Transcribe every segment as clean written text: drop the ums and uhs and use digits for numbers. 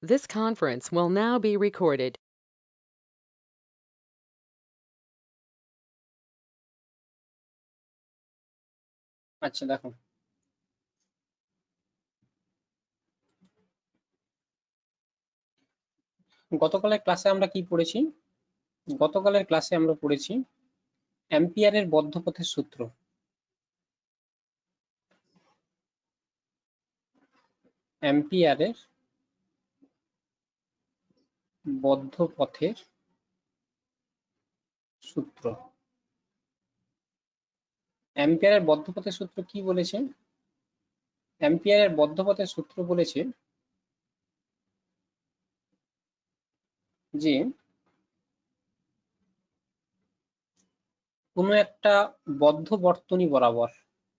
This conference will now be recorded. আচ্ছা দেখো, গতকালের ক্লাসে আমরা কি পড়েছি? গতকালের ক্লাসে আমরা পড়েছি অ্যাম্পিয়ারের বদ্ধপথের সূত্র। অ্যাম্পিয়ারের বদ্ধপথের সূত্র। অ্যাম্পিয়ারের বদ্ধপথের সূত্র কি বলেছে? অ্যাম্পিয়ারের বদ্ধপথের সূত্র বলেছে যে কোনো একটা বদ্ধ বর্তনী বরাবর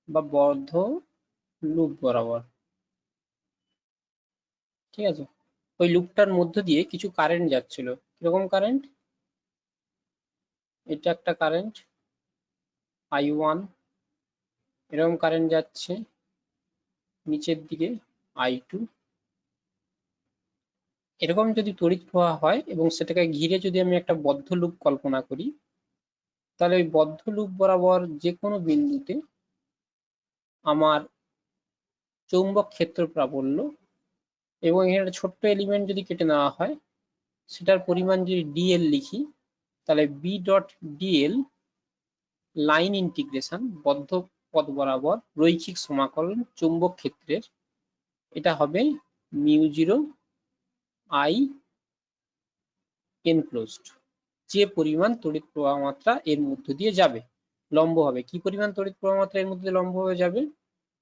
বা বদ্ধ লুপ বরাবর, ঠিক আছে, ওই লুপটার মধ্য দিয়ে কিছু কারেন্ট যাচ্ছিল। কিরকম কারেন্ট? এটা একটা কারেন্ট I1, এরকম কারেন্ট যাচ্ছে নিচের দিকে I2। এরকম যদি তড়িৎ প্রবাহ হয় এবং সেটাকে ঘিরে যদি আমি একটা বদ্ধ লুপ কল্পনা করি, তাহলে ওই বদ্ধ লুপ বরাবর যে কোনো বিন্দুতে আমার চৌম্বক ক্ষেত্র প্রাবল্য, এবং এখানে একটা ছোট্ট এলিমেন্ট যদি কেটে নেওয়া হয়, সেটার পরিমাণ যদি dl লিখি, তাহলে b dot dl line integration বদ্ধ পথ বরাবর রৈখিক সমাকলন চৌম্বক ক্ষেত্রের, এটা হবে মিউ0 I এনক্লোজড। যে পরিমাণ তড়িৎ প্রবাহ মাত্রা এর মধ্য দিয়ে যাবে লম্ব হবে, কি পরিমাণ তড়িৎ প্রবাহ মাত্রা এর মধ্যে লম্ব হয়ে যাবে,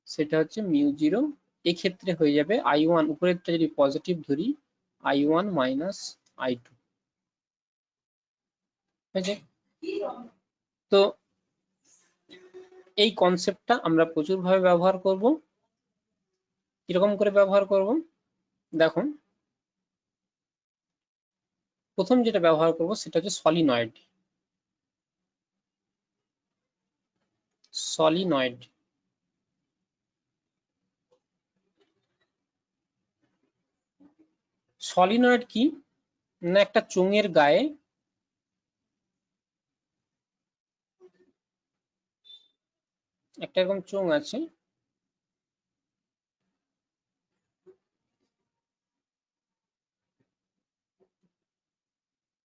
সেটা হচ্ছে মিউ0। এক্ষেত্রে হয়ে যাবে I1, উপরেরটা যদি পজিটিভ ধরি, I1 মাইনাস I2। ঠিক আছে, তো এই কনসেপ্টটা আমরা প্রচুর ভাবে ব্যবহার করব। কিরকম করে ব্যবহার করব? দেখো, প্রথম যেটা ব্যবহার করব সেটা হচ্ছে সলিনয়েড। সলিনয়েড সলিনয়েড কি না, একটা চোঙের গায়ে একটা এরকম চোঙ আছে,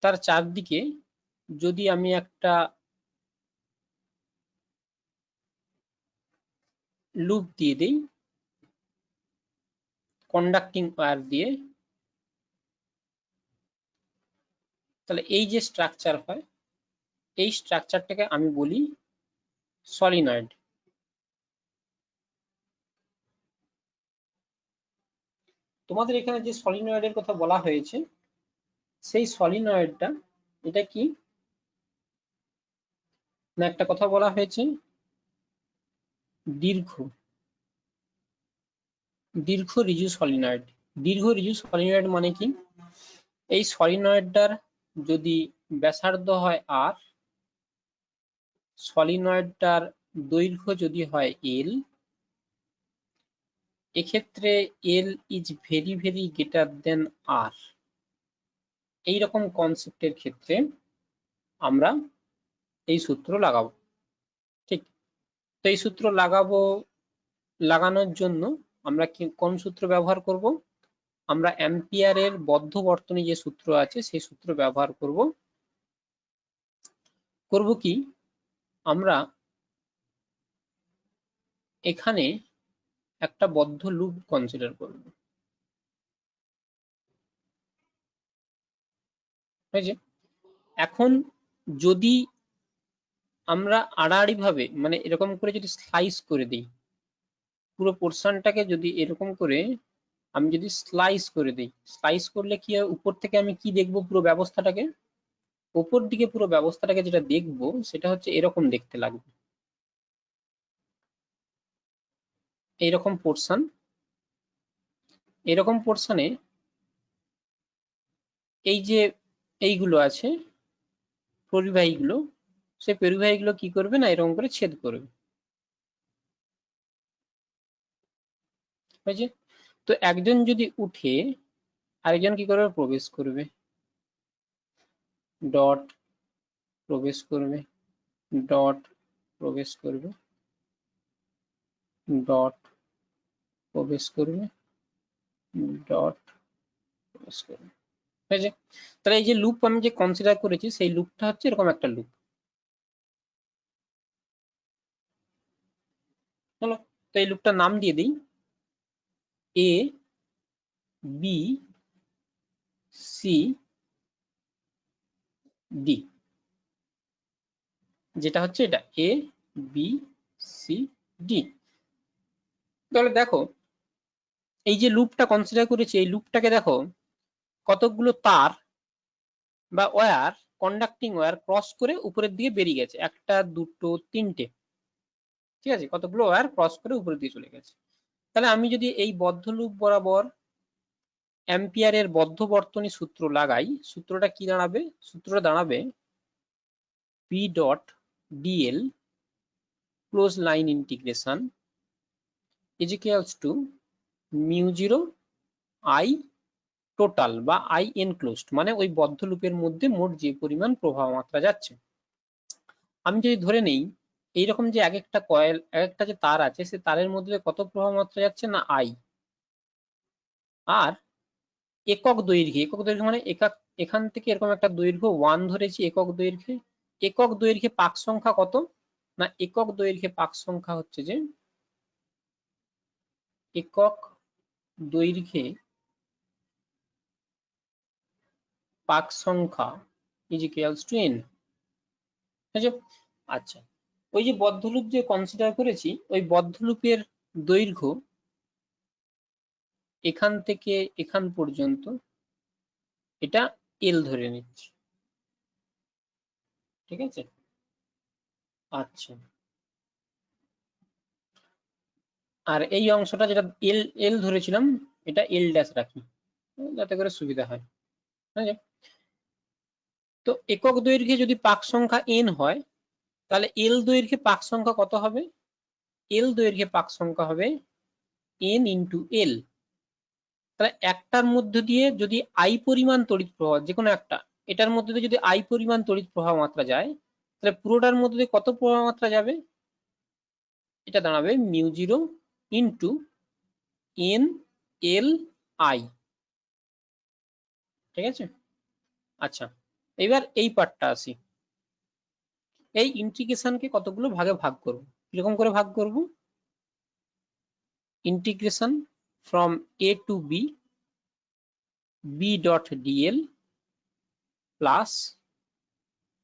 তার চারদিকে যদি আমি একটা লুপ দিয়ে দিই কন্ডাক্টিং ওয়্যার দিয়ে, তাহলে এই যে স্ট্রাকচার হয়, এই স্ট্রাকচারটাকে আমি বলি সলিনয়েড। তোমাদের এখানে যে সলিনয়েডের কথা বলা হয়েছে, সেই সলিনয়েডটা এটা কি না, একটা কথা বলা হয়েছে দীর্ঘ দীর্ঘ রিজু সলিনয়েড। দীর্ঘ রিজু সলিনয়েড মানে কি? এই সলিনয়েডটার যদি ব্যাসার্ধ হয় আর, সলিনয়েডটার দৈর্ঘ্য যদি হয় এল, এক্ষেত্রে L is very very greater than R. এইরকম কনসেপ্টের ক্ষেত্রে আমরা এই সূত্র লাগাবো। ঠিক, তো এই সূত্র লাগানোর জন্য আমরা কোন সূত্র ব্যবহার করব? আমরা অ্যাম্পিয়ারের বদ্ধ বর্তনী যে সূত্র আছে সেই সূত্র ব্যবহার করব। কি আমরা এখানে একটা বদ্ধ লুপ কনসিডার করব। হয়েছে? এখন যদি আমরা আড়াআড়ি ভাবে মানে এরকম করে যদি স্লাইস করে দিই, পুরো পোর্শনটাকে যদি এরকম করে আমি যদি স্লাইস করে দিই, স্লাইস করলে কি হয়, উপর থেকে আমি কি দেখবো, পুরো ব্যবস্থাটাকে উপর দিকে পুরো ব্যবস্থাটাকে যেটা দেখবো সেটা হচ্ছে এরকম দেখতে লাগবে। এইরকম পোর্শন, এরকম পোর্শনে এই যে এইগুলো আছে পরিবাহীগুলো, সেই পরিবাহীগুলো কি করবে না, এরকম করে ছেদ করবে। হয়েছে? তো একজন যদি উঠে আরেকজন কি করবে, প্রবেশ করবে, ডট প্রবেশ করবে, ডট প্রবেশ করবে, ডট প্রবেশ করবে, ডট প্রবেশ করবে। ঠিক আছে, তাহলে এই যে লুপ আমি যে কনসিডার করেছি সেই লুপটা হচ্ছে এরকম একটা লুপ। চলো, তো এই লুপটার নাম দিয়ে দিই এ বি সি ডি, যেটা হচ্ছে এটা এ বি সি ডি। তাহলে দেখো এই যে লুপটা কনসিডার করেছি, এই লুপটাকে দেখো কতগুলো তার বা ওয়্যার, কন্ডাক্টিং ওয়্যার ক্রস করে উপরের দিকে বেরিয়ে গেছে, একটা দুটো তিনটে। ঠিক আছে, কতগুলো ওয়্যার ক্রস করে উপরের দিকে চলে গেছে। তাহলে আমি যদি এই বদ্ধ লুপ বরাবর অ্যাম্পিয়ারের বদ্ধ বর্তনী সূত্র লাগাই, সূত্রটা কি দাঁড়াবে, সূত্রটা দাঁড়াবে P dot DL close line integration is equals to mu zero I total বা আই এনক্লোজড, মানে ওই বদ্ধ লুপের মধ্যে মোট যে পরিমাণ প্রবাহ মাত্রা যাচ্ছে। আমি যদি ধরে নেই এইরকম যে এক একটা কয়েল, এক একটা যে তার আছে, সে তারের মধ্যে কত প্রবাহ মাত্রা যাচ্ছে না আই, আর একক দৈর্ঘ্যে মানে এখান থেকে এরকম একটা দৈর্ঘ্য 1 ধরেছি একক দৈর্ঘ্যে। একক দৈর্ঘ্যে পাক সংখ্যা কত না, একক দৈর্ঘ্যে পাক সংখ্যা হচ্ছে যে একক দৈর্ঘ্যে পাক সংখ্যা ইজ ইকুয়ালস টু n। ঠিক আছে, আচ্ছা ওই যে বদ্ধ লুপ যে কনসিডার করেছি, ওই বদ্ধ লুপের দৈর্ঘ্য এখান থেকে এখান পর্যন্ত এটা এল ধরে নিচ্ছি। ঠিক আছে, আচ্ছা আর এই অংশটা যেটা এল এল ধরেছিলাম এটা এল ড্যাশ রাখি যাতে করে সুবিধা হয়। ঠিক আছে, তো একক দৈর্ঘ্যে যদি পাক সংখ্যা n হয়, তাহলে এল দৈর্ঘ্যে পাক সংখ্যা কত হবে, এল দৈর্ঘ্যে পাক সংখ্যা হবে n ইন্টু এল। তাহলে একটার মধ্যে দিয়ে যদি আই পরিমাণ তড়িৎ প্রবাহ, যে কোনো একটা, এটার মধ্যে দিয়ে যদি আই পরিমাণ তড়িৎ প্রবাহ মাত্রা যায়, তাহলে পুরোটার মধ্যে দিয়ে কত প্রবাহ মাত্রা যাবে, এটা দাঁড়াবে mu zero into N L I. ঠিক আছে, আচ্ছা এবার এই পার্টটা আসি, এই ইন্টিগ্রেশনকে কতগুলো ভাগে ভাগ করব, কিরকম করে ভাগ করব, integration from a to b b dot DL plus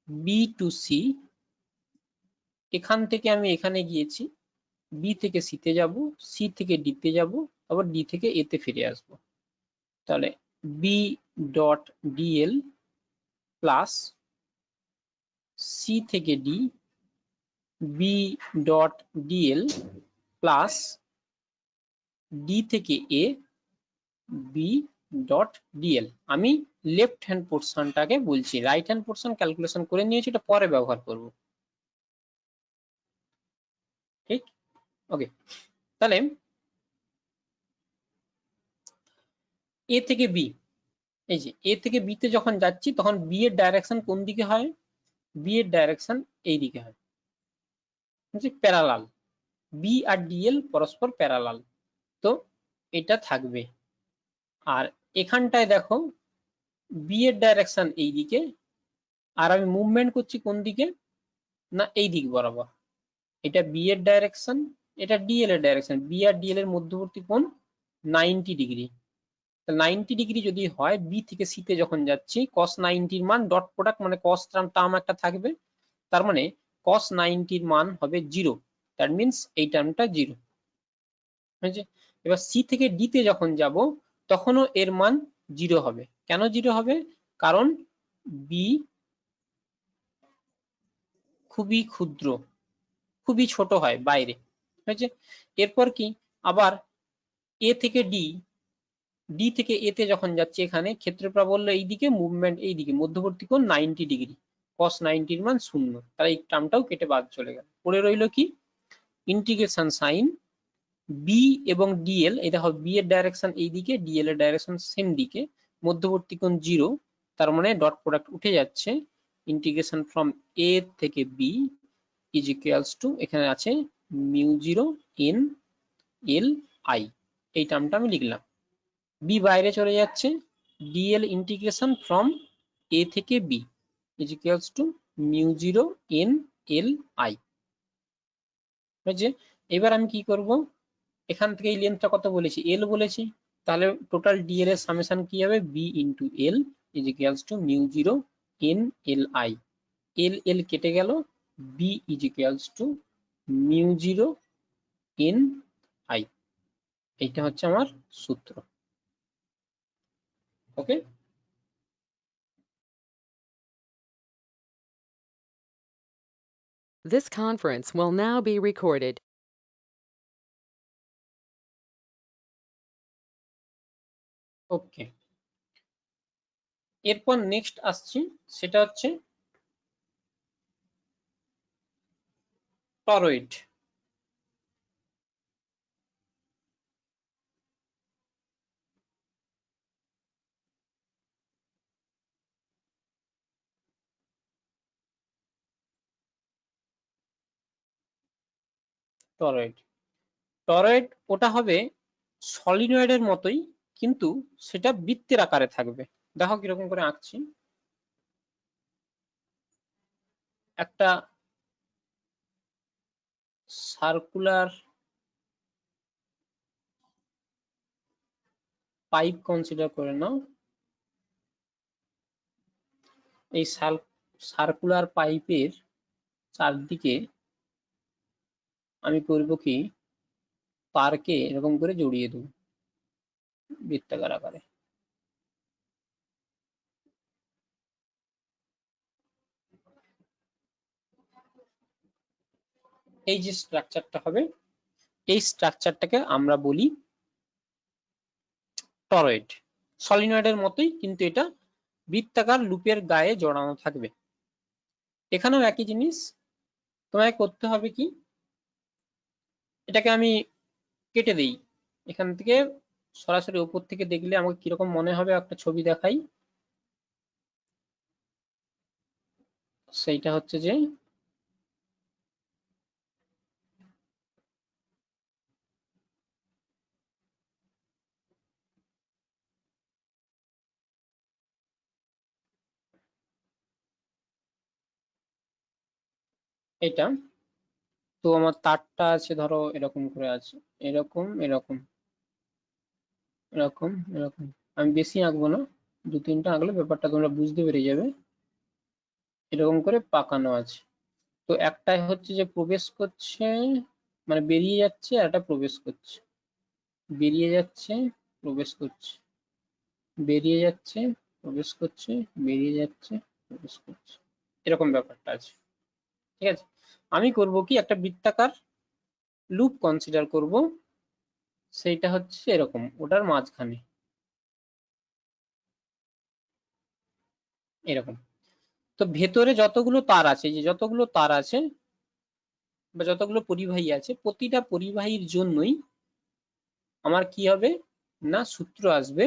b to c, এখান থেকে আমি এখানে গিয়েছি, বি থেকে সি তে যাব, সি থেকে ডি তে যাব, আবার ডি থেকে এ তে ফিরে আসব। তাহলে B dot DL plus C থেকে D, B dot DL plus D থেকে এ, বি ডট ডিএল। আমি লেফট হ্যান্ড পোর্শনটাকে বলছি, রাইট হ্যান্ড পোর্শন ক্যালকুলেশন করে নিয়েছি, এটা পরে ব্যবহার করব। ঠিক, ওকে। তাহলে এ থেকে বি, এই যে এ থেকে বি তে যখন যাচ্ছি তখন বি এর ডাইরেকশন কোন দিকে হয়, বি এর ডাইরেকশন এই দিকে হয়, প্যারালাল, বি আর ডিএল পরস্পর প্যারালাল, তো এটা থাকবে। আর এখানটায় দেখো বি এর ডাইরেকশন এই দিকে, আর আমি মুভমেন্ট করছি কোন দিকে না এই দিক বরাবর, এটা বি এর ডাইরেকশন, এটা ডিএল এর ডাইরেকশন, বি আর ডিএল এর মধ্যবর্তী কোণ 90 ডিগ্রি। 90 ডিগ্রি যদি হয়, বি থেকে সি তে যখন যাচ্ছি cos 90 এর মান ডট প্রোডাক্ট মানে cos টার্ম একটা থাকবে, তার মানে cos 90 এর মান হবে 0, দ্যাট মিন্স এই টার্মটা 0। এবার সি থেকে ডি তে যখন যাব তখনও এর মান 0 হবে। কেন 0 হবে, কারণ বি খুবই ক্ষুদ্র, খুবই ছোট হয় বাইরে। হয়েছে, এরপর কি আবার এ থেকে ডি, ডি থেকে এ তে যখন যাচ্ছে, এখানে ক্ষেত্র প্রাবল্য এইদিকে, মুভমেন্ট এইদিকে, মধ্যবর্তী কোণ 90 ডিগ্রি, cos 90 এর মান 0, তাহলে এই টার্মটাও কেটে বাদ চলে গেল। পড়ে রইল কি, ইন্টিগ্রেশন সাইন বি এবং ডিএল, এই দেখো বি এর ডাইরেকশন এইদিকে, ডিএল এর ডাইরেকশন সেম দিকে, মধ্যবর্তী কোণ 0, তার মানে ডট প্রোডাক্ট উঠে যাচ্ছে, ইন্টিগ্রেশন ফ্রম a থেকে b ইজ ইকুয়ালস টু, এখানে আছে μ0 n l i, এই টার্মটা আমি লিখলাম। b বাইরে চলে যাচ্ছে, dl ইন্টিগ্রেশন ফ্রম a থেকে b is equals to μ0 n l i। এবার আমি কি করব, এখান থেকে এই লেন্থটা কত বলেছি, l বলেছি, তাহলে টোটাল dl এর সামেশন কি হবে, b into l is equals to μ0 n l i, l l কেটে গেল, b is equals to μ0 n i, এইটা হচ্ছে আমার সূত্র। ওকে, This conference will now be recorded. ওকে, এরপর নেক্সট আসছি, সেটা হচ্ছে টরয়েড। টরয়েড, টরয়েড ওটা হবে সলিনয়েডের মতোই, কিন্তু সেটা বৃত্তের আকারে থাকবে। দেখো কিরকম করে আঁকছি, একটা সার্কুলার পাইপ কনসিডার করে নাও। এই সার্কুলার পাইপের চারদিকে আমি করব কি, তারকে এরকম করে জড়িয়ে দেব বৃত্তাকার আকারে। এই যে স্ট্রাকচারটা হবে, এই স্ট্রাকচারটাকে আমরা বলি টরয়েড। সলিনয়েডের মতোই, কিন্তু এটা বৃত্তাকার লুপের গায়ে জড়ানো থাকবে। এখানেও একই জিনিস তোমায় করতে হবে কি, এটাকে আমি কেটে দেই, এখান থেকে সরাসরি উপর থেকে দেখলে আমাকে কিরকম মনে হবে, একটা ছবি দেখাই। সেইটা হচ্ছে যে এটা, তো আমার তারটা আছে ধরো এরকম করে আছে, এরকম এরকম এরকম এরকম, আমি বেশি আঁকবো না, দু তিনটা আঁকলে ব্যাপারটা তোমরা বুঝতে পেরে যাবে। এরকম করে পাকানো আছে, তো একটাই হচ্ছে যে প্রবেশ করছে, মানে বেরিয়ে যাচ্ছে, আর একটা প্রবেশ করছে, বেরিয়ে যাচ্ছে, প্রবেশ করছে, বেরিয়ে যাচ্ছে, প্রবেশ করছে, বেরিয়ে যাচ্ছে, প্রবেশ করছে, এরকম ব্যাপারটা আছে। ঠিক আছে, আমি করব কি, একটা বৃত্তাকার লুপ কনসিডার করব, সেইটা হচ্ছে এরকম, ওটার মাঝখানে এরকম। তো ভেতরে যতগুলো তার আছে, যে যতগুলো তার আছে বা যতগুলো পরিবাহী আছে, প্রতিটা পরিবাহীর জন্যই আমার কি হবে না, সূত্র আসবে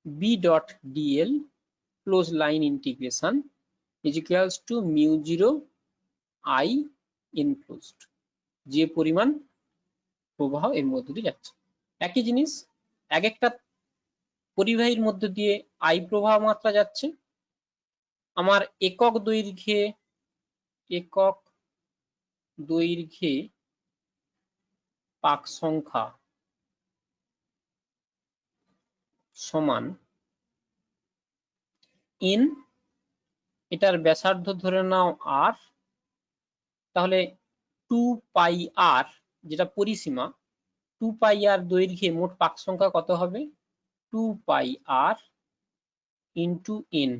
b dot dl close line integration is equals to mu0 I enclosed, যে পরিমাণ প্রবাহ এর মধ্যে দিয়ে যাচ্ছে। একই জিনিস, এক একটা পরিবাহীর মধ্যে দিয়ে I প্রবাহ মাত্রা যাচ্ছে, আমার একক দৈর্ঘ্যে পাক সংখ্যা সমান n, এটার ব্যাসার্ধ ধরে নাও r, তাহলে 2πr যেটা পরিসীমা, 2πr দৈর্ঘ্যে মোট পাক সংখ্যা কত হবে, 2πr ইন্টু n।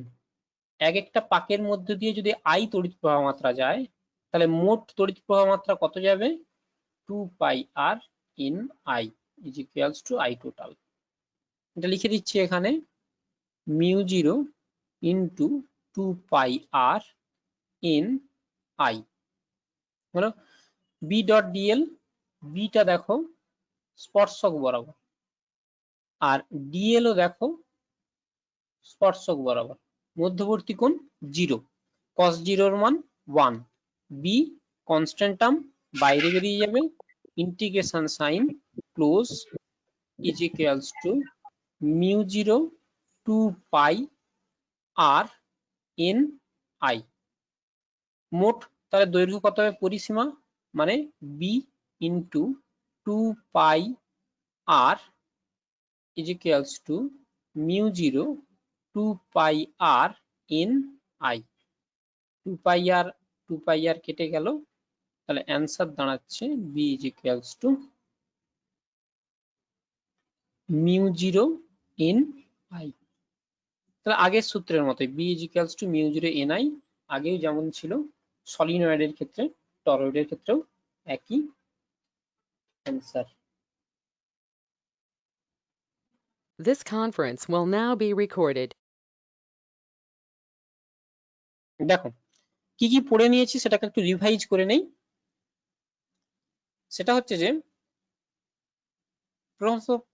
এক একটা পাকের মধ্যে দিয়ে যদি I তড়িৎ প্রবাহ মাত্রা যায়, তাহলে মোট তড়িৎ প্রবাহ মাত্রা কত যাবে, 2πr in I is equals to I total। এটা লিখে দিচ্ছি এখানে, mu0 into 2πr in I হলো b ডট dl, b টা দেখো স্পর্শক বরাবর, আর ডিএল ও দেখো স্পর্শক বরাবর, মধ্যবর্তী কোণ 0, cos 0 এর মান 1, বি কনস্ট্যান্ট টার্ম বাইরে বেরিয়ে যাবে, integration sign close is equals to mu 0 2 pi r n i. মোট তাহলে দৈর্ঘ্য কত হবে, পরিসীমা মানে b into 2 pi r is equals to mu 0 2 pi r n i. 2 pi r কেটে গেল, তাহলে অ্যান্সার দাঁড়াচ্ছে b is equals to mu 0 n i. তাহলে আগের সূত্রের মতোই b is equals to mu 0 n i, আগেও যেমন ছিল সলিনয়েডের ক্ষেত্রে টরয়েডের ক্ষেত্রেও একই answer. This conference will now be recorded. দেখো কি কি পড়ে নিয়েছি সেটাকে একটু রিভাইজ করে নেই। সেটা হচ্ছে যে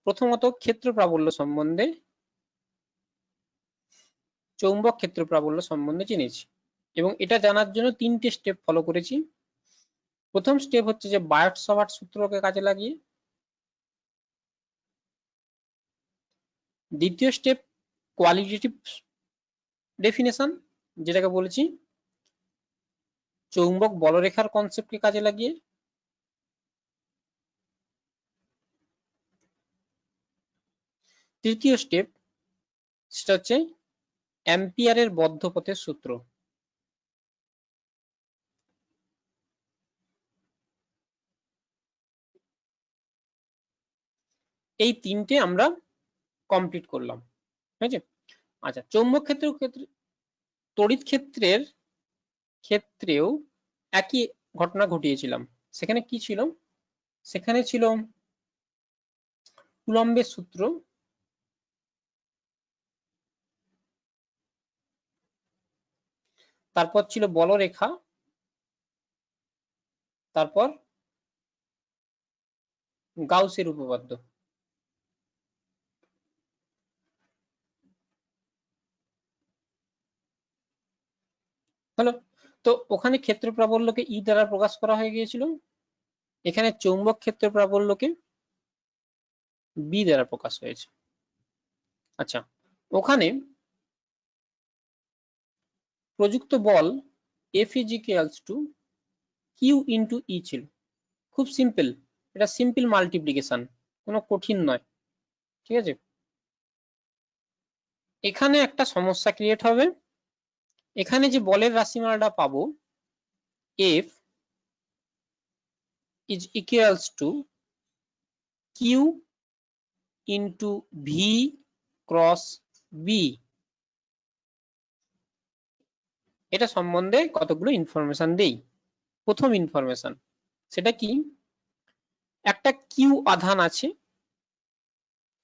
প্রথমত ক্ষেত্র প্রাবল্য সম্বন্ধে, চৌম্বক ক্ষেত্র প্রাবল্য সম্বন্ধে জেনেছি এবং এটা জানার জন্য 3টে স্টেপ ফলো করেছি। প্রথম স্টেপ হচ্ছে যে বায়ট-সাভার্ট সূত্রকে কাজে লাগিয়ে, দ্বিতীয় স্টেপ কোয়ালিটেটিভ ডেফিনেশন যেটাকে বলেছি চৌম্বক বলরেখার কনসেপ্টকে কাজে লাগিয়ে, তৃতীয় স্টেপ সেটা হচ্ছে অ্যাম্পিয়ারের বদ্ধ পথের সূত্র। এই 3টে আমরা কমপ্লিট করলাম, ঠিক আছে। আচ্ছা, চৌম্বক ক্ষেত্রে তড়িৎ ক্ষেত্রেও একই ঘটনা ঘটিয়েছিলাম। সেখানে কি ছিল, সেখানে ছিল কুলম্বের সূত্র, তারপর ছিল বলরেখা, তারপর গাউসের উপপাদ্য। হলো, তো ওখানে ক্ষেত্র প্রাবল্যকে ই দ্বারা প্রকাশ করা হয়ে গিয়েছিল, এখানে চৌম্বক ক্ষেত্র প্রাবল্যকে বি দ্বারা প্রকাশ হয়েছে। আচ্ছা, ওখানে প্রযুক্ত বল F is equals to Q into E ছিল। খুব সিম্পল, এটা সিম্পল মাল্টিপ্লিকেশন, কোনো কঠিন নয়, ঠিক আছে। এখানে একটা সমস্যা ক্রিয়েট হবে, এখানে যে বলের রাশিমালাটা পাবো f is equals to Q into v cross b, এটা সম্বন্ধে কতগুলো ইনফরমেশন দেই। প্রথম ইনফরমেশন সেটা কি, একটা কিউ আধান আছে,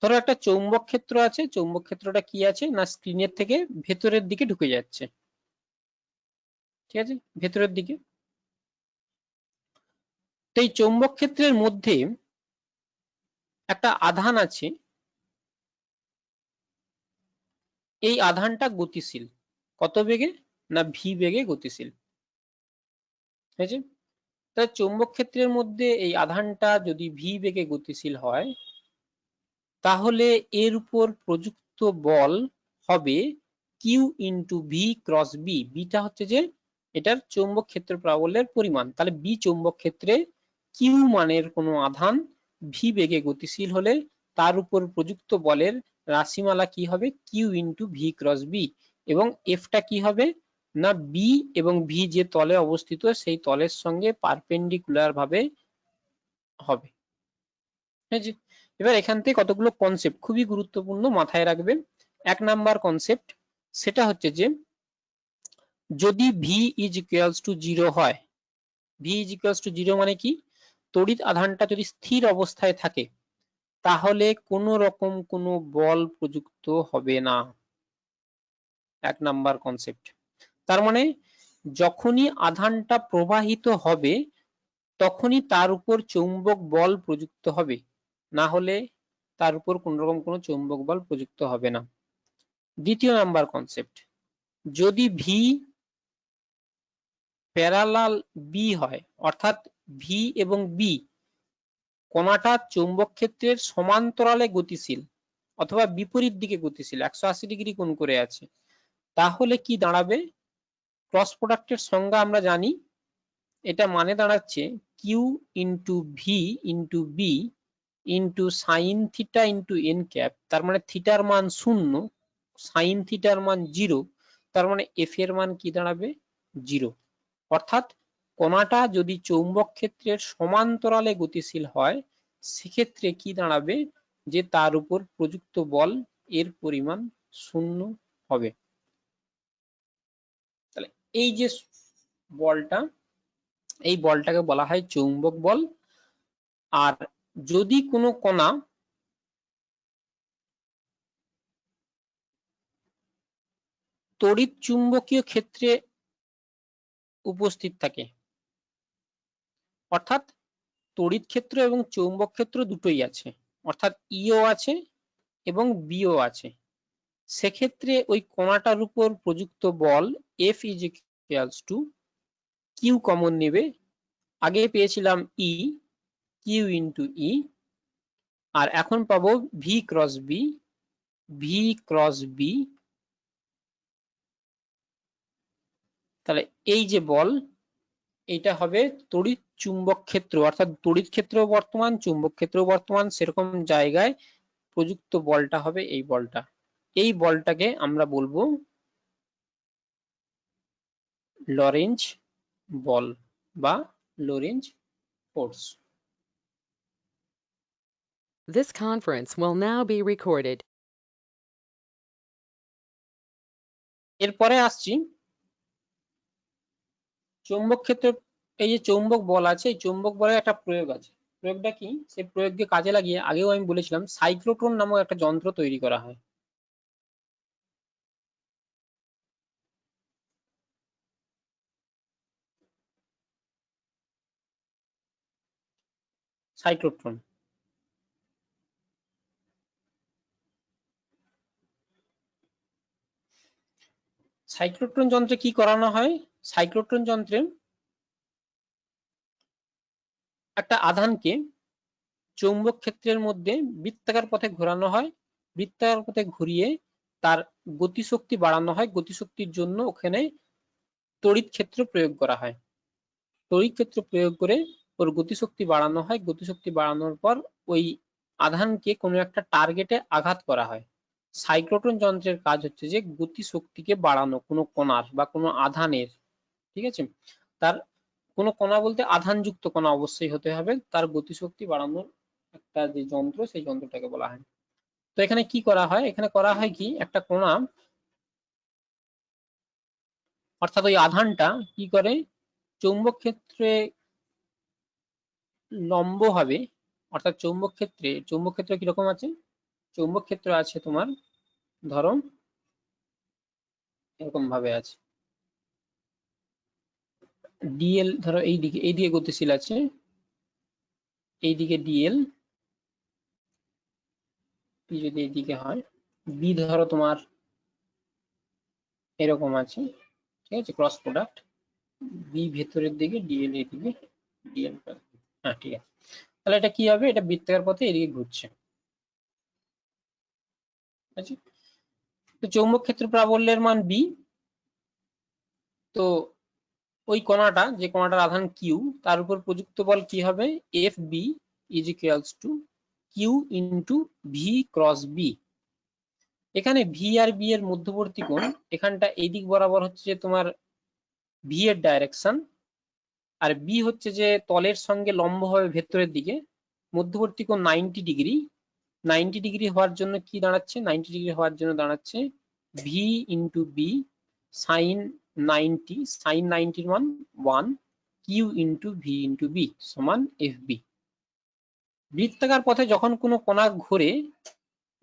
ধরো একটা চৌম্বক ক্ষেত্র আছে, চৌম্বক ক্ষেত্রটা কি আছে না স্ক্রিনের থেকে ভেতরের দিকে ঢুকে যাচ্ছে, ঠিক আছে, ভেতরের দিকে। তো এই চৌম্বক ক্ষেত্রের মধ্যে একটা আধান আছে, এই আধানটা গতিশীল, কত বেগে না ভি বেগে গতিশীল, ঠিক আছে। তাহলে চৌম্বক ক্ষেত্রের মধ্যে এই আধানটা যদি ভি বেগে গতিশীল হয়, তাহলে এর উপর প্রযুক্ত বল হবে q into v cross b. Beta হচ্ছে যে এটার চৌম্বক ক্ষেত্র প্রাবল্যের পরিমাণ, তাহলে বি চৌম্বক ক্ষেত্রে কিউ মানের কোনো আধান ভি বেগে গতিশীল হলে তার উপর প্রযুক্ত বলের রাশিমালা কি হবে, q into v cross b, এবং এফটা কি হবে না বি এবং ভি যে তলে অবস্থিত সেই তলের সঙ্গে পারপেন্ডিকুলার ভাবে হবে, ঠিক আছে। এবার এখান থেকে কতগুলো কনসেপ্ট খুবই গুরুত্বপূর্ণ মাথায় রাখবেন। 1 নাম্বার কনসেপ্ট সেটা হচ্ছে যে যদি ভি ইজ ইকুয়ালস টু 0 হয়, ভি ইজ ইকুয়ালস টু 0 মানে কি, তড়িৎ আধানটা যদি স্থির অবস্থায় থাকে তাহলে কোনো রকম কোনো বল প্রযুক্ত হবে না, 1 নাম্বার কনসেপ্ট। তার মানে যখনই আধানটা প্রবাহিত হবে তখনই তার উপর চৌম্বক বল প্রযুক্ত হবে, না হলে তার উপর কোন রকম কোনো চৌম্বক বল প্রযুক্ত হবে না। দ্বিতীয় নাম্বার কনসেপ্ট, যদি ভি প্যারালাল বি হয়, অর্থাৎ ভি এবং বি কণাটা চৌম্বক ক্ষেত্রের সমান্তরালে গতিশীল অথবা বিপরীত দিকে গতিশীল, 180 ডিগ্রি কোণ করে আছে, তাহলে কি দাঁড়াবে? ক্রস প্রোডাক্টের সংজ্ঞা আমরা জানি, এটা মানে দাঁড়াচ্ছে q into v into b into sine theta into n cap, তার মানে থিটার মান 0, সাইন থিটার মান 0, তার মানে এফ এর মান কি দাঁড়াবে? 0। অর্থাৎ কণাটা যদি চৌম্বক ক্ষেত্রের সমান্তরালে গতিশীল হয়, সেক্ষেত্রে কি দাঁড়াবে? যে তার উপর প্রযুক্ত বল এর পরিমাণ 0 হবে। তাহলে এই যে বলটা, এই বলটাকে বলা হয় চৌম্বক বল। আর যদি কোনো কণা তড়িৎ চুম্বকীয় ক্ষেত্রে উপস্থিত থাকে, অর্থাৎ তড়িৎ ক্ষেত্র এবং চৌম্বক ক্ষেত্র দুটোই আছে, অর্থাৎ ইও আছে এবং বিও আছে, সেক্ষেত্রে ওই কণাটার উপর প্রযুক্ত বল F is equals to q common নেবে, আগে পেয়েছিলাম ই, কিউ ইন্টু ই, আর এখন পাবো v cross b, v cross b. তাহলে এই যে বল, এটা হবে তড়িৎ চুম্বক ক্ষেত্র, অর্থাৎ তড়িৎ ক্ষেত্র বর্তমান, চুম্বক ক্ষেত্র বর্তমান, সেরকম জায়গায় প্রযুক্ত বলটা হবে এই বলটা। এই বলটাকে আমরা বলবো লরেঞ্জ বল বা Lorenz force. This conference will now be recorded. এরপরে আসছি চৌম্বক ক্ষেত্র। এই যে চৌম্বক বল আছে, এই চৌম্বক বলের একটা প্রয়োগ আছে। প্রয়োগটা কি? সেই প্রয়োগকে কাজে লাগিয়ে আগেও আমি বলেছিলাম সাইক্লোট্রন নামক একটা যন্ত্র তৈরি করা হয়। সাইক্লোট্রন, সাইক্লোট্রন যন্ত্রে কি করানো হয়? সাইক্লোট্রন যন্ত্রে একটা আধানকে চৌম্বক ক্ষেত্রের মধ্যে বৃত্তাকার পথে ঘোরানো হয়, বৃত্তাকার পথে ঘুরিয়ে তার গতিশক্তি বাড়ানো হয়, গতিশক্তির জন্য ওখানে তড়িৎ ক্ষেত্র প্রয়োগ করা হয়, তড়িৎ ক্ষেত্র প্রয়োগ করে ওর গতিশক্তি বাড়ানো হয়, গতিশক্তি বাড়ানোর পর ওই আধানকে কোনো একটা টার্গেটে আঘাত করা হয়। সাইক্লোট্রন যন্ত্রের কাজ হচ্ছে যে গতিশক্তিকে বাড়ানো কোনো কণার বা কোনো আধানের, ঠিক আছে, তার কোনো কণা বলতে আধানযুক্ত কণা অবশ্যই হতে হবে, তার গতিশক্তি বাড়ানোর একটা যে যন্ত্র, সেই যন্ত্রটাকে বলা হয়। তো এখানে কি করা হয়? এখানে করা হয় কি, একটা কণা অর্থাৎ ওই আধানটা কি করে চৌম্বক ক্ষেত্রে লম্ব হবে, অর্থাৎ চৌম্বক ক্ষেত্র কিরকম আছে? চৌম্বক ক্ষেত্র আছে তোমার, ধরো এরকম ভাবে আছে, ডিএল ধরো এইদিকে গতিশীল আছে, এইদিকে ডিএল, পি যদি এইদিকে হয়, বি ধরো তোমার এরকম আছে, ঠিক আছে, ক্রস প্রোডাক্ট, বি ভেতরের দিকে, ডিএল এইদিকে, ডিএল, হ্যাঁ ঠিক আছে। তাহলে এটা কি হবে? এটা বৃত্তাকার পথে এদিকে ঘুরছে, আচ্ছা। তো চৌম্বক ক্ষেত্র প্রাবল্যের মান বি। তো ওই কণাটা, যে কণাটার আধান কিউ, তার উপর প্রযুক্ত বল কি হবে? F b is equals to Q into v cross b. এখানে ভি আর বি এর মধ্যবর্তী কোণ, এখানটা এই দিক বরাবর হচ্ছে যে তোমার ভি এর ডাইরেকশন, আর বি হচ্ছে যে তলের সঙ্গে লম্ব হবে ভেতরের দিকে, মধ্যবর্তী কোণ 90 ডিগ্রি। 90 ডিগ্রি হওয়ার জন্য কি দাঁড়াচ্ছে? 90 ডিগ্রি হওয়ার জন্য দাঁড়াচ্ছে v into b sine 90, sine 90 মান 1, q into v into b সমান এফ বি। বৃত্তাকার পথে যখন কোনো কণা ঘোরে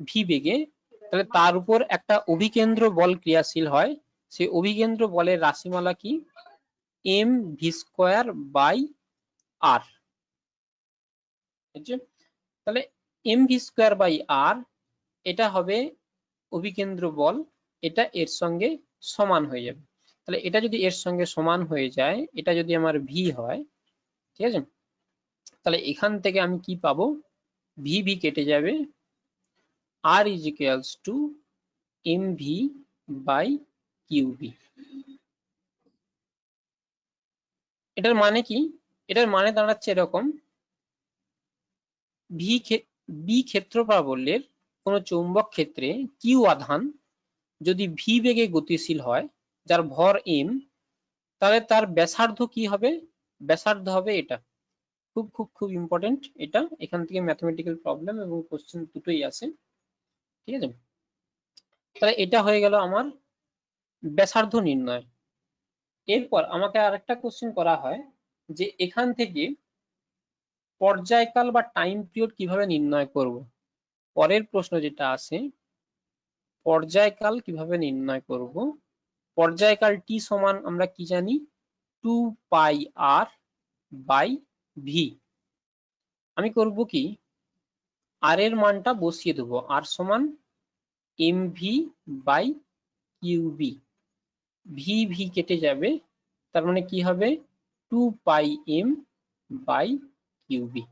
ভি বেগে, তাহলে তার উপর একটা অভিকেন্দ্র বল ক্রিয়াশীল হয়, সেই অভিকেন্দ্র বলের রাশিমালা কি? এম ভি স্কোয়ার বাই আর। তাহলে mv স্কয়ার বাই r এটা হবে অভিকেন্দ্র বল, এটা এর সঙ্গে সমান হয়ে যাবে। তাহলে এটা যদি এর সঙ্গে সমান হয়ে যায়, এটা যদি আমার v হয়, ঠিক আছে, তাহলে এখান থেকে আমি কি পাবো, vv কেটে যাবে, r is equals to mv by qb। এটার মানে কি, এটার মানে দাঁড়াচ্ছে এরকম, বি ক্ষেত্র প্রাবল্যের কোন চৌম্বক ক্ষেত্রে কিউ আধান যদি ভি বেগে গতিশীল হয়, যার ভর এম, তাহলে তার ব্যাসার্ধ কি হবে, ব্যাসার্ধ হবে এটা। খুব খুব খুব ইম্পর্টেন্ট এটা, এখান থেকে ম্যাথমেটিক্যাল প্রবলেম এবং কোশ্চেন দুটোই আসে, ঠিক আছে। তাহলে এটা হয়ে গেল আমার ব্যাসার্ধ নির্ণয়। এরপর আমাকে আরেকটা কোশ্চেন করা হয় যে এখান থেকে পর্যায়কাল বা টাইম পিরিয়ড কিভাবে নির্ণয় করব। পরের প্রশ্ন যেটা আসে, পর্যায়কাল কিভাবে নির্ণয় করব। পর্যায়কাল টি সমান আমরা কি জানি, 2πr বাই ভি। আমি করব কি, আর এর মানটা বসিয়ে দেবো, আর সমান mv by qb, v v কেটে যাবে, তার মানে কি হবে 2πm বাই কিউবি।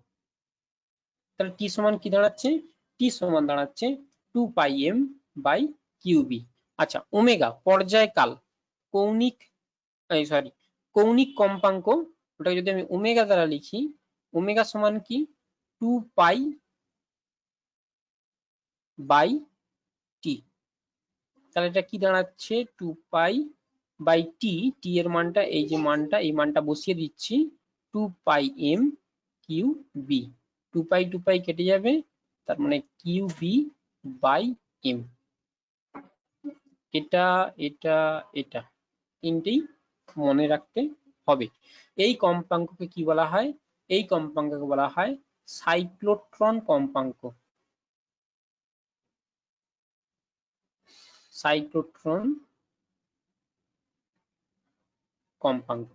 তাহলে টি সমান কি দাঁড়াচ্ছে, টি সমান দাঁড়াচ্ছে 2πm বাই কিউবি। আচ্ছা, ওমেগা পর্যায়কাল, কৌণিক সরি কৌণিক কম্পাঙ্ক, ওটাকে যদি আমি ওমেগা দ্বারা লিখি, ওমেগা সমান কি 2π বাই টি। তাহলে এটা কি দাঁড়াচ্ছে 2π বাই টি, টি এর মানটা এই যে মানটা, এই মানটা বসিয়ে দিচ্ছি 2πm কিউ বি, 2π কেটে যাবে, তার মানে কিউ বি বাই এম। এটা এটা এটা তিনটেই মনে রাখতে হবে। এই কম্পাঙ্ককে কি বলা হয়, এই কম্পাঙ্ককে বলা হয় সাইক্লোট্রন কম্পাঙ্ক, সাইক্লোট্রন কম্পাঙ্ক।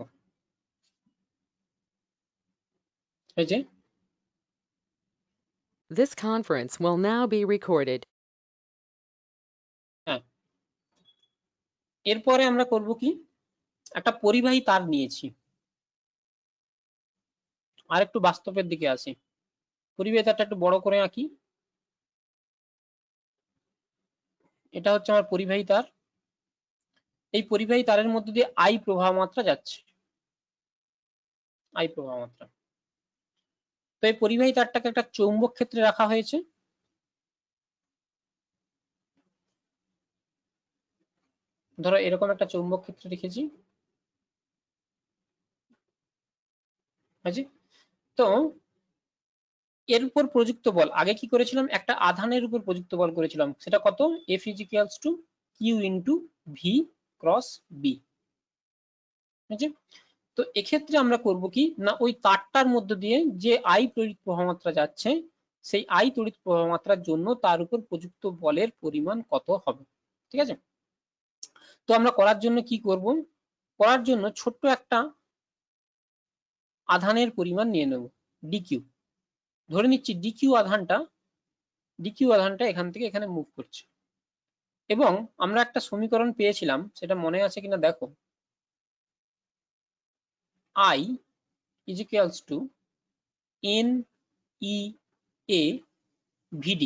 এই যে This conference will now be recorded. হ্যাঁ, এরপরে আমরা করব কি, একটা পরিবাহী তার নিয়েছি, আর একটু বাস্তবের দিকে আসি। পরিবাহী তারটা একটু বড় করে আঁকি, এটা হচ্ছে আমার পরিবাহী তার। এই পরিবাহী তারের মধ্যে দিয়ে আই প্রবাহ মাত্রা যাচ্ছে, আই প্রবাহ মাত্রা। তো এই পরিবাহী তারটাকে একটা চৌম্বক ক্ষেত্রে রাখা হয়েছে, ধরো এরকম একটা চৌম্বক ক্ষেত্রে রেখেছি, তো এর উপর প্রযুক্ত বল, আগে কি করেছিলাম, একটা আধানের উপর প্রযুক্ত বল করেছিলাম, সেটা কত, F is equals to Q into V cross B। তো এক্ষেত্রে আমরা করব কি না, ওই তারটার মধ্যে দিয়ে যে আই তড়িৎ প্রবাহমাত্রা যাচ্ছে, সেই আই তড়িৎ প্রবাহমাত্রার জন্য তার উপর প্রযুক্ত বলের পরিমাণ কত হবে, ঠিক আছে। তো আমরা করার জন্য কি করব, করার জন্য ছোট্ট একটা আধানের পরিমাণ নিয়ে নেব ডিকিউ, ধরে নিচ্ছি ডিকিউ আধানটা এখান থেকে এখানে মুভ করছে, এবং আমরা একটা সমীকরণ পেয়েছিলাম, সেটা মনে আছে কিনা দেখো, I is equals to n e a vd।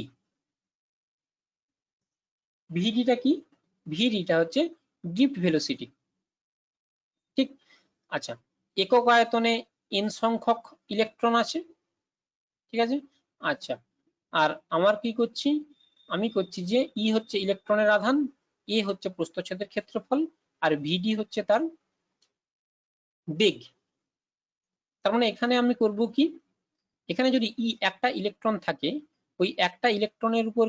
ভিডিটা কি, ভিডিটা হচ্ছে ড্রিফট ভেলোসিটি, ঠিক। আচ্ছা, একক আয়তনে n সংখ্যক ইলেকট্রন আছে, ঠিক আছে। আচ্ছা, আর আমার কি করছি, আমি করছি যে ই হচ্ছে ইলেকট্রনের আধান, এ হচ্ছে প্রস্থচ্ছেদের ক্ষেত্রফল, আর ভিডি হচ্ছে তার বেগ। তার মানে এখানে আমি করব কি, এখানে যদি ই একটা ইলেকট্রন থাকে, ওই একটা ইলেকট্রনের উপর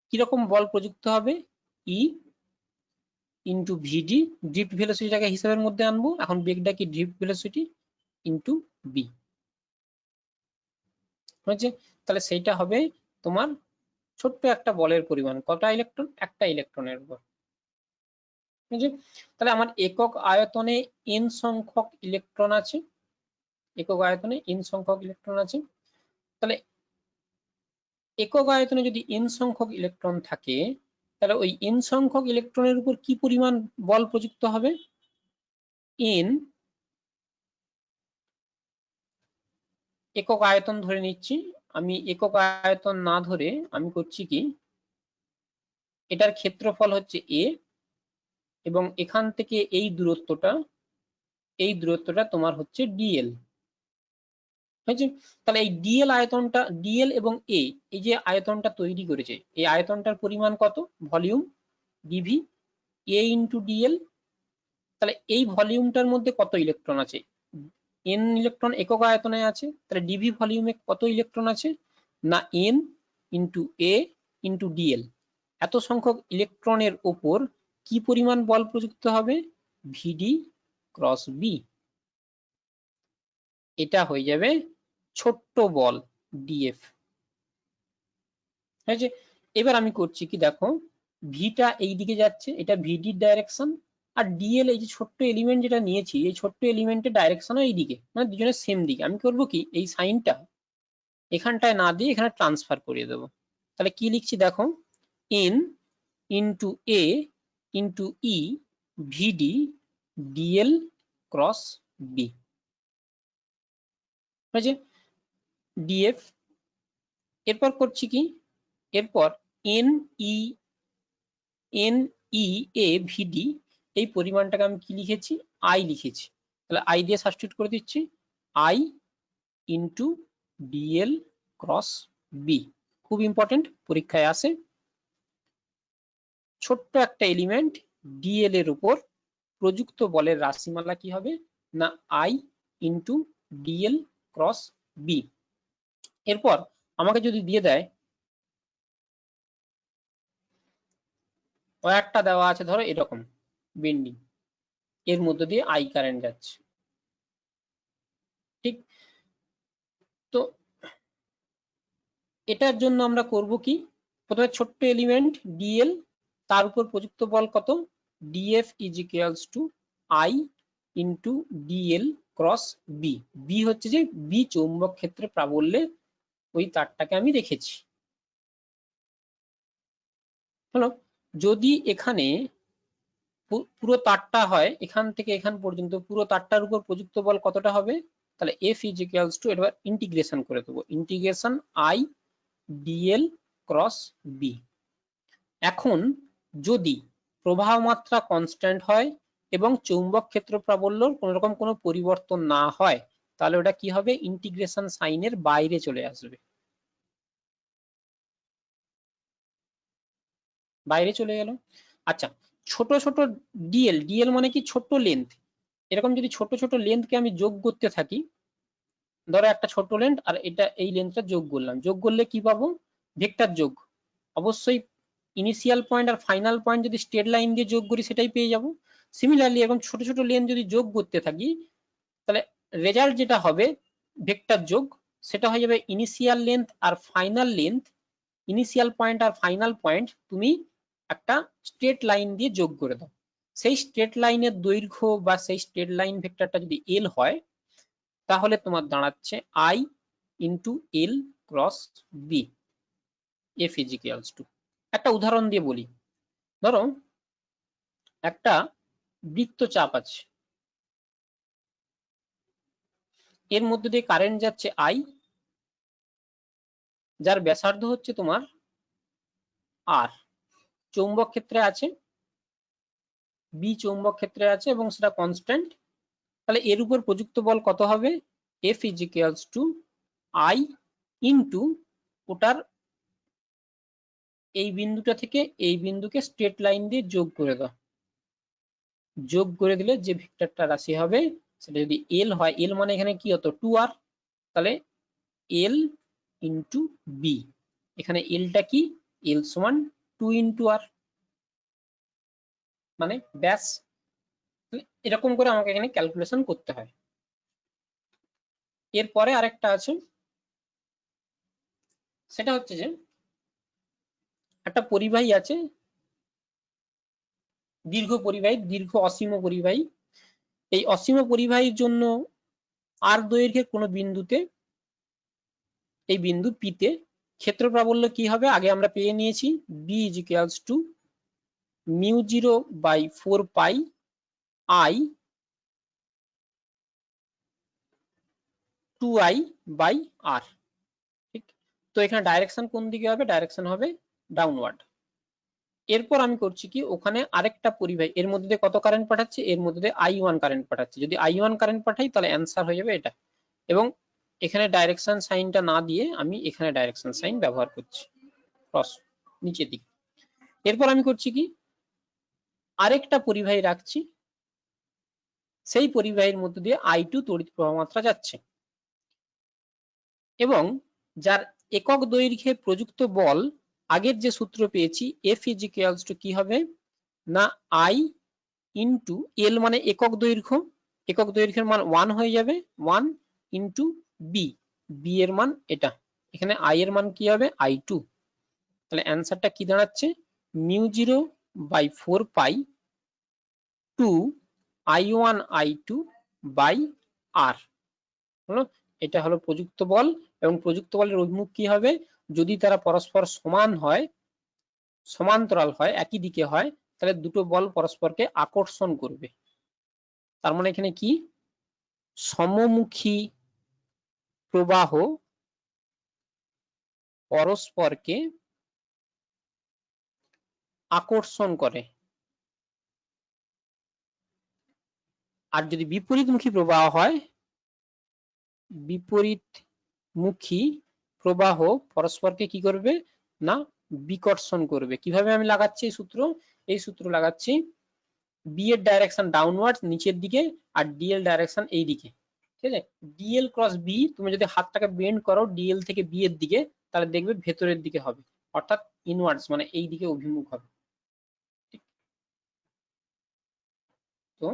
কিরকম বল প্রযুক্ত হবে, ই ইন্টু ভিডি, ড্রিফট ভেলোসিটিটাকে হিসাবের মধ্যে আনবো, এখন বেগটা কি ড্রিফট ভেলোসিটি ইন্টু বি হয়েছে। তাহলে সেইটা হবে তোমার ছোট্ট একটা বলের পরিমাণ, কটা ইলেকট্রন, একটা ইলেকট্রনের উপর, ঠিক আছে। তাহলে আমার একক আয়তনে n সংখ্যক ইলেকট্রন আছে, একক আয়তনে n সংখ্যক ইলেকট্রন আছে। তাহলে একক আয়তনে যদি n সংখ্যক ইলেকট্রন থাকে তাহলে ওই n সংখ্যক ইলেকট্রনের উপর কি পরিমাণ বল প্রযুক্ত হবে? n একক আয়তন ধরে নিচ্ছি, আমি একক আয়তন না ধরে আমি করছি কি, এটার ক্ষেত্রফল হচ্ছে a এবং এখান থেকে এই দূরত্বটা তোমার হচ্ছে dl। হয়েছে? তাহলে এই ডিএল আয়তনটা, ডিএল এবং এ, এই যে আয়তনটা তৈরি করেছে, এই আয়তনটার পরিমাণ কত? ভলিউম ডিভি এ ইন্টু ডিএল। তাহলে এই ভলিউমটার মধ্যে কত ইলেকট্রন আছে? এন ইলেকট্রন একক আয়তনে আছে, তাহলে ডিভি ভলিউমে কত ইলেকট্রন আছে না এন ইন্টু এ ইন্টু ডিএল। এত সংখ্যক ইলেকট্রনের ওপর কি পরিমাণ বল প্রযুক্ত হবে? ভিডি ক্রস বি। এটা হয়ে যাবে ছোট্ট বল ডিএফ। হয়েছে? এবার আমি করছি কি, দেখো ভিটা এই দিকে যাচ্ছে, এটা ভিডির ডাইরেকশন, আর ডিএল এই যে ছোট্ট এলিমেন্ট যেটা নিয়েছি, এই ছোট্ট এলিমেন্টের ডাইরেকশনও এই দিকে, মানে দুজনের সেম দিকে। আমি করব কি, এই সাইনটা এখানটায় না দিয়ে এখানে ট্রান্সফার করিয়ে দেবো। তাহলে কি লিখছি দেখো, এন ইন্টু এ ইন্টু ই ভিডি ডিএল ক্রস বি। হয়েছে? ডিএফ। এরপর করছি কি, এরপর এন ই এ ভিডি, এই পরিমাণটাকে আমি কি লিখেছি? আই লিখেছি। তাহলে আই দিয়ে সাবস্টিটিউট করে দিচ্ছি, i into dl cross b. খুব ইম্পর্টেন্ট, পরীক্ষায় আসে। ছোট্ট একটা এলিমেন্ট ডিএল এর উপর প্রযুক্ত বলের রাশিমালা কি হবে না i into dl cross b. এরপর আমাকে যদি দিয়ে দেয় ওয়্যারটা দেওয়া আছে ধরো এরকম বেন্ডিং, এর মধ্য দিয়ে আই কারেন্ট যাচ্ছে, ঠিক? তো এটার জন্য আমরা করব কি, প্রথমে ছোট্ট এলিমেন্ট ডিএল, তার উপর প্রযুক্ত বল কত? Df is equals to i into dl cross b. B হচ্ছে যে বি চৌম্বক ক্ষেত্রে প্রাবল্যে ওই তারটাকে আমি রেখেছি। হলো? যদি এখানে পুরো তারটা হয় এখান থেকে এখান পর্যন্ত, পুরো তারটার উপর প্রযুক্ত বল কতটা হবে? তাহলে এফ ইজ ইকুয়ালস টু, এবার ইন্টিগ্রেশন করে দেবো, integration i dl cross b. এখন যদি প্রবাহ মাত্রা কনস্ট্যান্ট হয় এবং চৌম্বক ক্ষেত্র প্রাবল্যর কোন রকম কোনো পরিবর্তন না হয়, তাহলে ওটা কি হবে? ইন্টিগ্রেশন সাইনের বাইরে চলে আসবে, বাইরে চলে গেল। আচ্ছা, ছোট ছোট ডিএল, ডিএল মানে কি? ছোট লেন্থ। এরকম যদি ছোট ছোট লেন্থকে আমি যোগ করতে থাকি, ধরো একটা ছোট লেন্থ আর এটা, এই লেন্থটা যোগ করলাম, যোগ করলে কি পাবো? ভেক্টর যোগ। অবশ্যই ইনিশিয়াল পয়েন্ট আর ফাইনাল পয়েন্ট যদি স্ট্রেট লাইন দিয়ে যোগ করি সেটাই পেয়ে যাব। সিমিলারলি এরকম ছোট ছোট লেন্থ যদি যোগ করতে থাকি, তাহলে রেজাল্ট যেটা হবে ভেক্টর যোগ, সেটা হয়ে যাবে ইনিশিয়াল লেন্থ আর ফাইনাল লেন্থ, ইনিশিয়াল পয়েন্ট আর ফাইনাল পয়েন্ট তুমি একটা স্ট্রেট লাইন দিয়ে যোগ করে দাও। সেই স্ট্রেট লাইনের দৈর্ঘ্য বা সেই স্ট্রেট লাইন ভেক্টরটা যদি এল হয়, তাহলে তোমার দাঁড়াচ্ছে i into l cross b. F is equals to, একটা উদাহরণ দিয়ে বলি, ধরো একটা বৃত্তচাপ আছে, এর মধ্যে দিয়ে কারেন্ট যাচ্ছে আই, যার ব্যাসার্ধ হচ্ছে তোমার আর, চৌম্বক ক্ষেত্রে আছে বি, চৌম্বক ক্ষেত্রে আছে এবং সেটা কনস্ট্যান্ট। তাহলে এর উপর প্রযুক্ত বল কত হবে? F is equals to i into ওটার এই বিন্দুটা থেকে এই বিন্দুকে স্ট্রেট লাইন দিয়ে যোগ করে দাও। যোগ করে দিলে যে ভেক্টরটা রাশি হবে সেটা যদি এল হয়, এল মানে এখানে কি হতো? 2r, তাহলে এল ইন্টু বি। এখানে এলটা কি? এল সমান 2 ইন্টু আর, মানে ব্যাস। এরকম করে আমাকে এখানে ক্যালকুলেশন করতে হয়। এরপরে আরেকটা আছে, সেটা হচ্ছে যে একটা পরিবাহী আছে, দীর্ঘ পরিবাহী, দীর্ঘ অসীম পরিবাহী। এই অসীম পরিবাহীর জন্য আর দৈর্ঘ্যের কোনো বিন্দুতে, এই বিন্দু পিতে ক্ষেত্র প্রাবল্য কি হবে, আগে আমরা পেয়ে নিয়েছি b is equals to μ0 by 4 pi I 2i by r। ঠিক, তো এখানে ডাইরেকশন কোন দিকে হবে, ডাইরেকশন হবে ডাউনওয়ার্ড। এরপর আমি করছি কি, ওখানে আরেকটা পরিবাহী, এর মধ্যে দিয়ে কত কারেন্ট পাঠাচ্ছে, এর মধ্যে দিয়ে I1 কারেন্ট পাঠাচ্ছে। যদি I1 কারেন্ট পাঠাই তাহলে অ্যান্সার হয়ে যাবে এটা। এবং এখানে ডাইরেকশন সাইনটা না দিয়ে আমি এখানে ডাইরেকশন সাইন ব্যবহার করছি, ক্রস নিচের দিকে। এরপর আমি করছি কি, আরেকটা পরিবাহী রাখছি, সেই পরিবাহীর মধ্যে দিয়ে I2 তড়িৎ প্রবাহ মাত্রা যাচ্ছে এবং যার একক দৈর্ঘ্যে প্রযুক্ত বল, আগের যে সূত্র পেয়েছি F is equals to কি হবে না I ইন্টু L মানে একক দৈর্ঘ্য, একক দৈর্ঘ্যের মান 1 হয়ে যাবে, 1 ইন্টু বি, বি এর মান এটা, এখানে I এর মান কি হবে I2। তাহলে অ্যান্সারটা কি দাঁড়াচ্ছে μ0 by 4 pi 2 I1 I2 by R হলো। এটা হলো প্রযুক্ত বল এবং প্রযুক্ত বলের অভিমুখ কি হবে, যদি তারা পরস্পর সমান হয়, সমান্তরাল হয়, একই দিকে হয়, তাহলে দুটো বল পরস্পরকে আকর্ষণ করবে। তার মানে এখানে কি, সমমুখী প্রবাহ পরস্পরকে আকর্ষণ করে। আর যদি বিপরীতমুখী প্রবাহ হয়, বিপরীতমুখী প্রবাহ পরস্পরকে কি করবে না বিকর্ষণ করবে। কিভাবে আমি লাগাচ্ছি এই সূত্র, এই সূত্র লাগাচ্ছি বি এর ডাইরেকশন ডাউনওয়ার্ড নিচের দিকে আর ডিএল ডাইরেকশন এই দিকে, ঠিক আছে। ডিএল ক্রস বি, তুমি যদি হাতটাকে বেন্ড করো ডিএল থেকে বি এর দিকে, তাহলে দেখবে ভেতরের দিকে হবে, অর্থাৎ ইনওয়ার্ডস মানে এই দিকে অভিমুখ হবে। তো